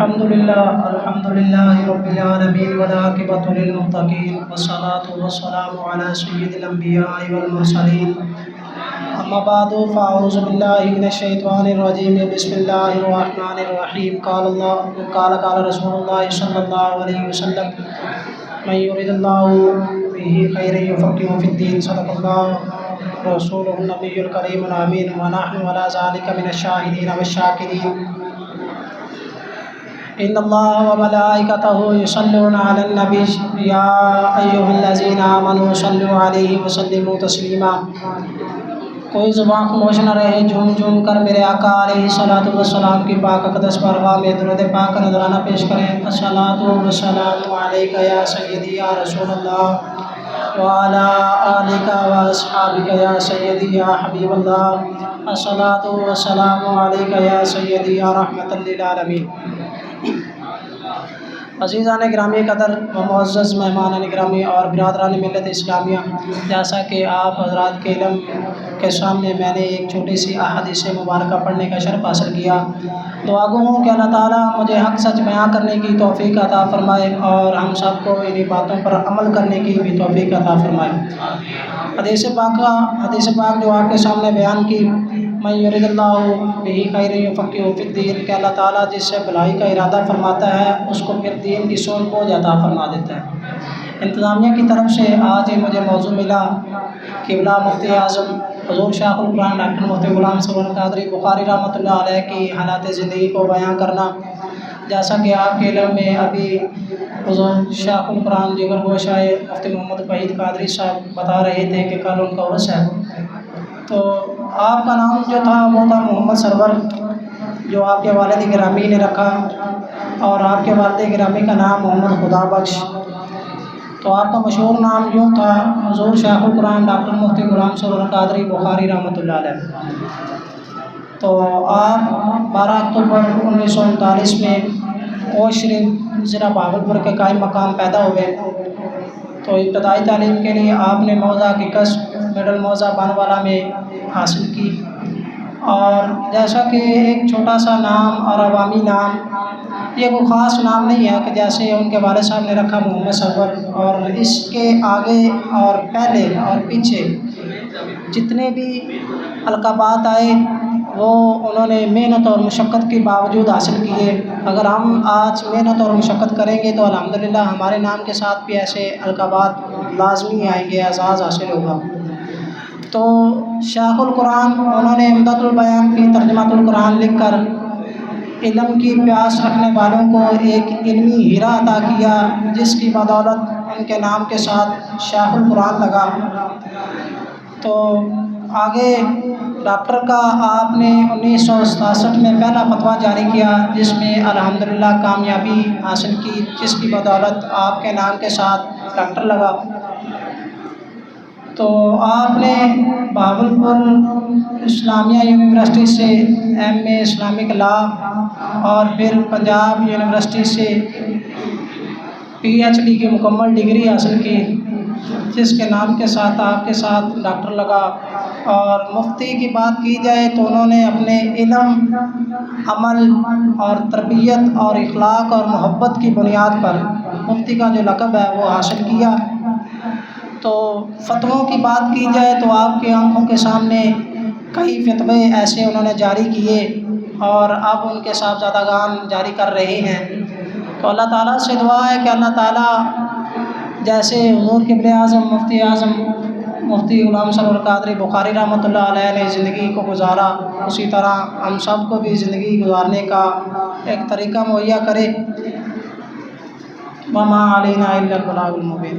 الحمد لله رب العالمين والعاقبة للمتقين والصلاة والسلام على سيد الأنبياء والمرسلين أما بعد فأعوذ بالله من الشيطان الرجيم بسم الله الرحمن الرحيم قال رسول الله صلى الله عليه وسلم من يريد الله به خيرا يفقهه في الدين صدق الله رسوله النبي الكريم الأمين ونحن على ذلك من الشاهدين والشاكرين ان اللہ وملائکتہ یصلون علی النبی یا ایھا الذین آمنوا صلوا علیہ وسلموا تسلیما۔ کوئی زبان خاموش نہ رہے، جھوم جھوم کر میرے آقا علیہ الصلوۃ والسلام کی پاک اقدس بارگاہ میں درود پاک کا نذرانہ پیش کریں۔ الصلاۃ والسلام علیک یا سیدی یا رسول اللہ وعلی آلک واصحابک یا سیدی یا حبیب اللہ۔ الصلاۃ والسلام علیک یا سیدی یا رحمۃ للعالمین۔ عزیزان گرامی قدر و معزز مہمان گرامی اور برادران ملت اسلامیہ، جیسا کہ آپ حضرات کے علم کے سامنے میں نے ایک چھوٹی سی احادیث مبارکہ پڑھنے کا شرف حاصل کیا۔ دعا گو ہوں کہ اللہ تعالیٰ مجھے حق سچ بیان کرنے کی توفیق عطا فرمائے اور ہم سب کو انہی باتوں پر عمل کرنے کی بھی توفیق عطا فرمائے۔ حدیث پاک جو آپ کے سامنے بیان کی، من یرید اللہ بہ خیرا یفقہہ فی الدین، کہ اللہ تعالیٰ جس سے بھلائی کا ارادہ فرماتا ہے اس کو پھر دین کی سوچ کو عطا فرما دیتا ہے۔ انتظامیہ کی طرف سے آج مجھے موضوع ملا قبلہ مفتی اعظم حضور شیخ القرآن ڈاکٹر مفتی غلام سرور قادری بخاری رحمۃ اللہ علیہ کی حالات زندگی کو بیان کرنا۔ جیسا کہ آپ کے علم میں ابھی حضور شیخ القرآن جگر گوشہ مفتی محمد وحید قادری صاحب بتا رہے تھے کہ کل ان کا عرس ہے، تو آپ کا نام جو تھا وہ تھا محمد سرور، جو آپ کے والد گرامی نے رکھا، اور آپ کے والد گرامی کا نام محمد خدا بخش۔ تو آپ کا مشہور نام یوں تھا حضور شیخ القرآن ڈاکٹر مفتی غلام سرور قادری بخاری رحمۃ اللہ علیہ۔ تو آپ 12 اکتوبر 1939 میں کوٹ شریف ضلع بہاولپور کے قائم مقام پیدا ہوئے۔ تو ابتدائی تعلیم کے لیے آپ نے موضع کی کسب مڈل موضع بانوالا میں حاصل کی، اور جیسا کہ ایک چھوٹا سا نام اور عوامی نام، یہ کوئی خاص نام نہیں ہے کہ جیسے ان کے والد صاحب نے رکھا محمد سرور، اور اس کے آگے اور پہلے اور پیچھے جتنے بھی القابات آئے وہ انہوں نے محنت اور مشقت کے باوجود حاصل کیے۔ اگر ہم آج محنت اور مشقت کریں گے تو الحمدللہ ہمارے نام کے ساتھ بھی ایسے القابات لازمی آئیں گے، اعزاز حاصل ہوگا۔ تو شیخ القرآن انہوں نے عمدۃ البیان فی ترجمۃ القرآن لکھ کر علم کی پیاس رکھنے والوں کو ایک علمی ہیرا عطا کیا، جس کی بدولت ان کے نام کے ساتھ شیخ القرآن لگا۔ تو آگے ڈاکٹر کا آپ نے 1967 میں پہلا فتویٰ جاری کیا، جس میں الحمدللہ کامیابی حاصل کی، جس کی بدولت آپ کے نام کے ساتھ ڈاکٹر لگا۔ تو آپ نے بہاولپور اسلامیہ یونیورسٹی سے ایم.اے اسلامک لا اور پھر پنجاب یونیورسٹی سے PhD کی مکمل ڈگری حاصل کی، جس کے نام کے ساتھ آپ کے ساتھ ڈاکٹر لگا۔ اور مفتی کی بات کی جائے تو انہوں نے اپنے علم، عمل اور تربیت اور اخلاق اور محبت کی بنیاد پر مفتی کا جو لقب ہے وہ حاصل کیا۔ تو فتووں کی بات کی جائے تو آپ کی آنکھوں کے سامنے کئی فتوے ایسے انہوں نے جاری کیے، اور اب ان کے صاحبزادگان جاری کر رہے ہیں۔ تو اللہ تعالیٰ سے دعا ہے کہ اللہ تعالیٰ جیسے حضور قبلہ اعظم مفتی غلام سرور قادری بخاری رحمۃ اللہ علیہ نے زندگی کو گزارا، اسی طرح ہم سب کو بھی زندگی گزارنے کا ایک طریقہ مہیا کرے۔ وما علینا الا البلاغ المبین۔